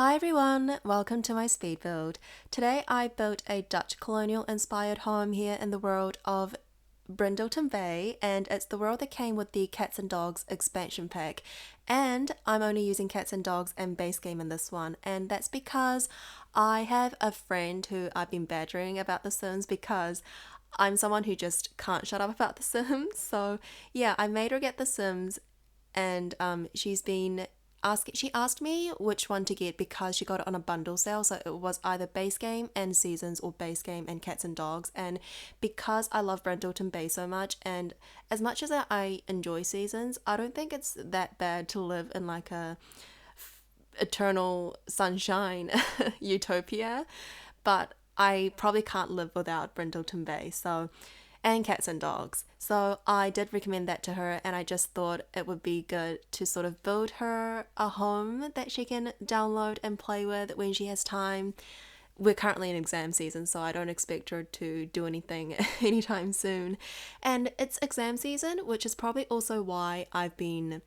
Hi everyone, welcome to my speed build. Today I built a Dutch colonial inspired home here in the world of Brindleton Bay, and it's the world that came with the Cats and Dogs expansion pack. And I'm only using Cats and Dogs and base game in this one, and that's because I have a friend who I've been badgering about The Sims because I'm someone who just can't shut up about The Sims. So yeah, I made her get The Sims, and she asked me which one to get because she got it on a bundle sale, so it was either base game and seasons or base game and cats and dogs. And because I love Brindleton Bay so much, and as much as I enjoy seasons, I don't think it's that bad to live in like a eternal sunshine utopia, but I probably can't live without Brindleton Bay. So, and cats and dogs. So I did recommend that to her, and I just thought it would be good to sort of build her a home that she can download and play with when she has time. We're currently in exam season, so I don't expect her to do anything anytime soon. And it's exam season, which is probably also why I've been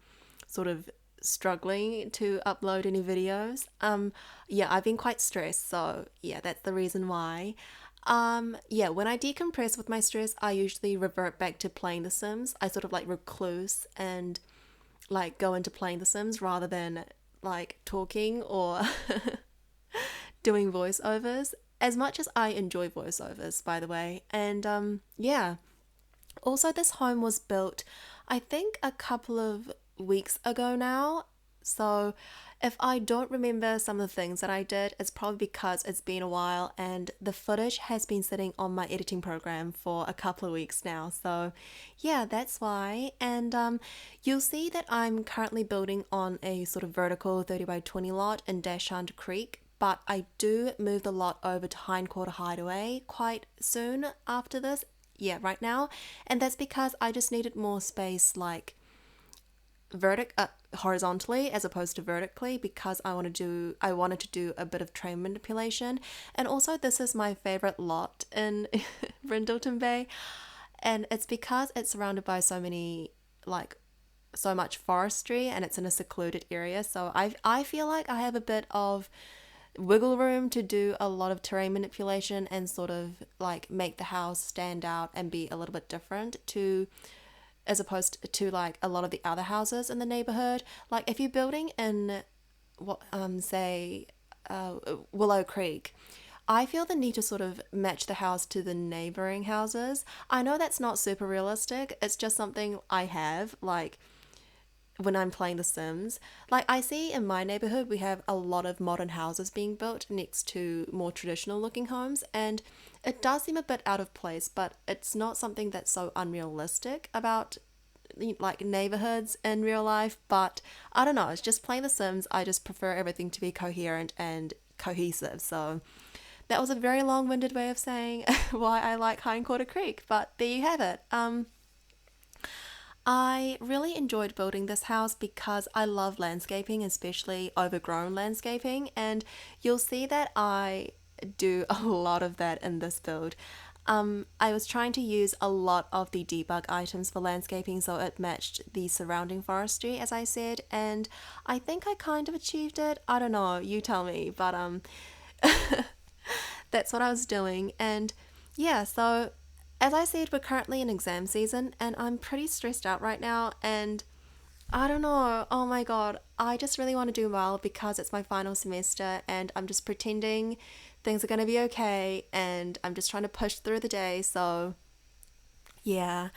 sort of struggling to upload any videos. Yeah, I've been quite stressed, so yeah, that's the reason why. Yeah, when I decompress with my stress, I usually revert back to playing The Sims. I sort of like recluse and like go into playing The Sims rather than like talking or doing voiceovers. As much as I enjoy voiceovers, by the way. And yeah, also, this home was built, I think, a couple of weeks ago now. So, if I don't remember some of the things that I did, it's probably because it's been a while and the footage has been sitting on my editing program for a couple of weeks now. So, yeah, that's why. And you'll see that I'm currently building on a sort of vertical 30 by 20 lot in Dashand Creek. But I do move the lot over to Hindquarter Hideaway quite soon after this, yeah, right now. And that's because I just needed more space, like horizontally as opposed to vertically, because I wanted to do a bit of train manipulation. And also, this is my favorite lot in Brindleton Bay, and it's because it's surrounded by so much forestry, and it's in a secluded area. So I feel like I have a bit of wiggle room to do a lot of terrain manipulation and sort of like make the house stand out and be a little bit different to as opposed to like a lot of the other houses in the neighborhood. Like if you're building in what say Willow Creek, I feel the need to sort of match the house to the neighboring houses. I know that's not super realistic. It's just something I have like when I'm playing The Sims. Like I see in my neighborhood, we have a lot of modern houses being built next to more traditional looking homes, and it does seem a bit out of place, but it's not something that's so unrealistic about like neighborhoods in real life. But I don't know, it's just playing The Sims. I just prefer everything to be coherent and cohesive. So that was a very long-winded way of saying why I like Hindquarter Creek, but there you have it. I really enjoyed building this house because I love landscaping, especially overgrown landscaping, and you'll see that I do a lot of that in this build. I was trying to use a lot of the debug items for landscaping so it matched the surrounding forestry, as I said, and I think I kind of achieved it. I don't know, you tell me, but that's what I was doing. And yeah, so as I said, we're currently in exam season and I'm pretty stressed out right now. And I don't know, oh my god, I just really want to do well because it's my final semester and I'm just pretending things are going to be okay and I'm just trying to push through the day. So yeah.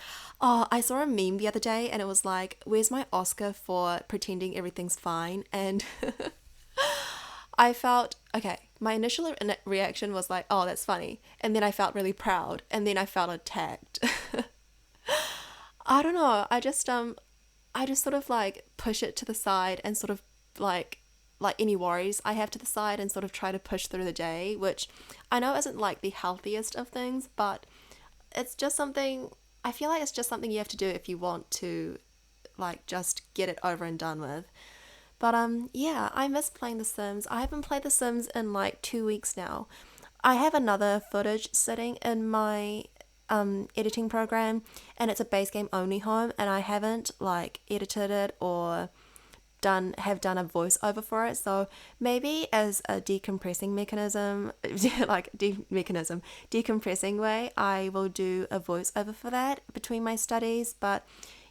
Oh, I saw a meme the other day and it was like, where's my Oscar for pretending everything's fine? And I felt okay. My initial reaction was like, "Oh, that's funny," and then I felt really proud, and then I felt attacked. I don't know. I just sort of like push it to the side and sort of like like any worries I have to the side and sort of try to push through the day, which I know isn't like the healthiest of things, but it's just something. I feel like it's just something you have to do if you want to like just get it over and done with. But yeah, I miss playing The Sims. I haven't played The Sims in like 2 weeks now. I have another footage sitting in my editing program, and it's a base game only home, and I haven't like edited it or done a voiceover for it. So maybe as a decompressing mechanism, decompressing way, I will do a voiceover for that between my studies. But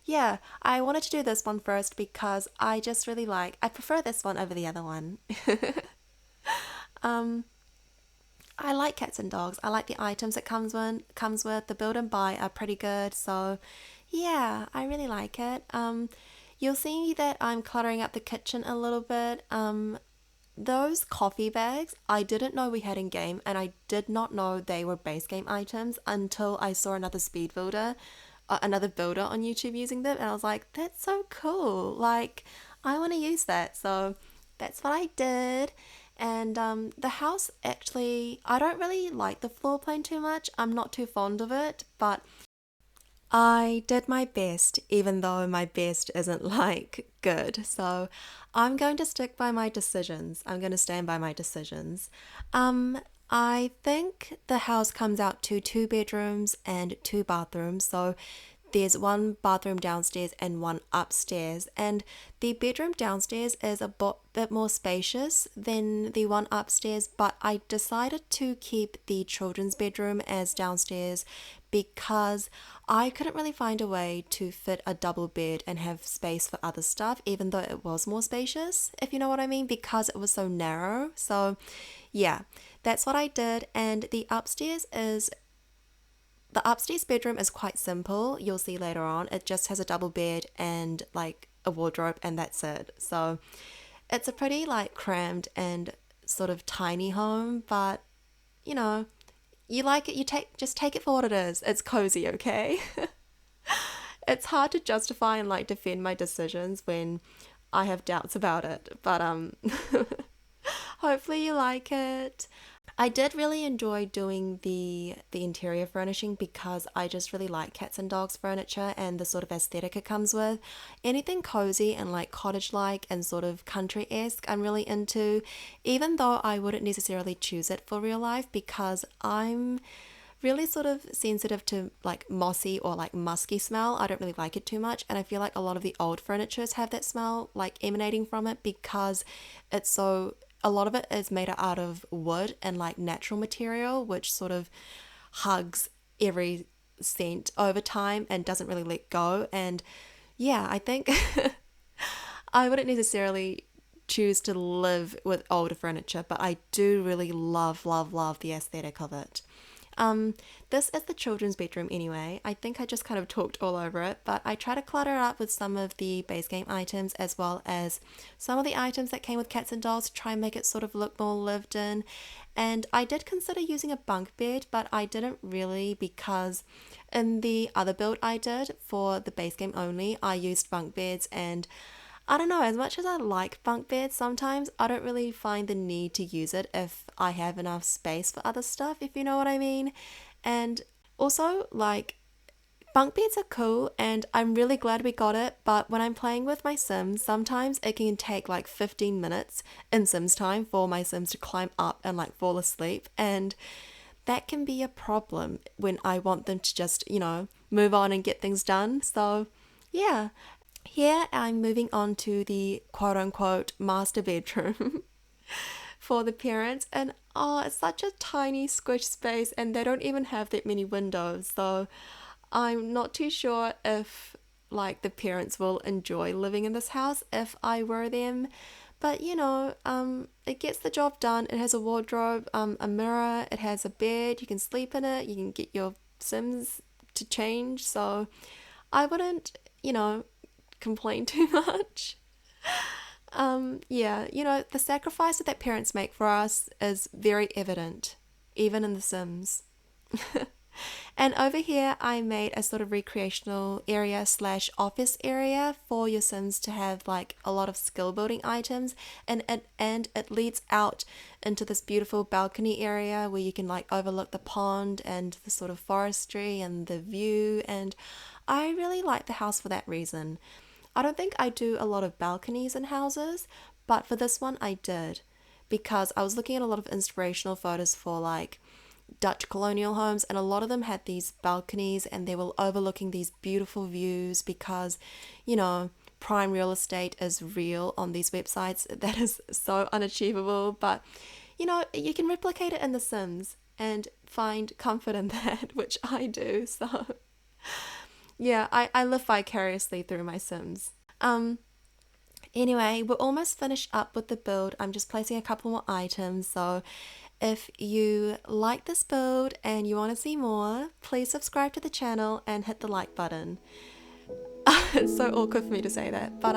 yeah, I wanted to do this one first because I prefer this one over the other one. I like cats and dogs. I like the items it comes with. The build and buy are pretty good. So yeah, I really like it. You'll see that I'm cluttering up the kitchen a little bit. Those coffee bags I didn't know we had in game, and I did not know they were base game items until I saw another builder on YouTube using them, and I was like, that's so cool. Like, I want to use that. So that's what I did. And the house actually, I don't really like the floor plan too much. I'm not too fond of it, but I did my best, even though my best isn't like good. So I'm going to stick by my decisions. I'm going to stand by my decisions. Um, I think the house comes out to two bedrooms and two bathrooms. So there's one bathroom downstairs and one upstairs, and the bedroom downstairs is a bit more spacious than the one upstairs, but I decided to keep the children's bedroom as downstairs because I couldn't really find a way to fit a double bed and have space for other stuff, even though it was more spacious, if you know what I mean, because it was so narrow. So, yeah, that's what I did, and the upstairs bedroom is quite simple. You'll see later on. It just has a double bed and like a wardrobe, and that's it. So it's a pretty like crammed and sort of tiny home, but you know, you like it, just take it for what it is. It's cozy, okay? It's hard to justify and like defend my decisions when I have doubts about it, but hopefully you like it. I did really enjoy doing the interior furnishing because I just really like cats and dogs furniture and the sort of aesthetic it comes with. Anything cozy and like cottage-like and sort of country-esque I'm really into, even though I wouldn't necessarily choose it for real life because I'm really sort of sensitive to like mossy or like musky smell. I don't really like it too much, and I feel like a lot of the old furnitures have that smell like emanating from it because a lot of it is made out of wood and like natural material, which sort of hugs every scent over time and doesn't really let go. And yeah, I think I wouldn't necessarily choose to live with older furniture, but I do really love, love, love the aesthetic of it. This is the children's bedroom anyway. I think I just kind of talked all over it, but I try to clutter it up with some of the base game items as well as some of the items that came with cats and dolls to try and make it sort of look more lived in. And I did consider using a bunk bed, but I didn't really because in the other build I did for the base game only, I used bunk beds, and I don't know, as much as I like bunk beds, sometimes I don't really find the need to use it if I have enough space for other stuff, if you know what I mean. And also, like, bunk beds are cool and I'm really glad we got it, but when I'm playing with my Sims, sometimes it can take like 15 minutes in Sims time for my Sims to climb up and like fall asleep, and that can be a problem when I want them to just, move on and get things done. So, yeah. Here I'm moving on to the quote unquote master bedroom for the parents, and oh, it's such a tiny squish space and they don't even have that many windows. So I'm not too sure if like the parents will enjoy living in this house if I were them. But it gets the job done. It has a wardrobe, a mirror, it has a bed, you can sleep in it, you can get your Sims to change. So I wouldn't, complain too much. Yeah, the sacrifice that parents make for us is very evident, even in The Sims. And over here, I made a sort of recreational area slash office area for your Sims to have like a lot of skill building items, and it leads out into this beautiful balcony area where you can like overlook the pond and the sort of forestry and the view. And I really like the house for that reason. I don't think I do a lot of balconies in houses, but for this one I did because I was looking at a lot of inspirational photos for like Dutch colonial homes, and a lot of them had these balconies and they were overlooking these beautiful views because, you know, prime real estate is real on these websites. That is so unachievable, but you know, you can replicate it in The Sims and find comfort in that, which I do. So yeah, I live vicariously through my Sims. Anyway, we're almost finished up with the build. I'm just placing a couple more items. So if you like this build and you want to see more, please subscribe to the channel and hit the like button. It's so awkward for me to say that, but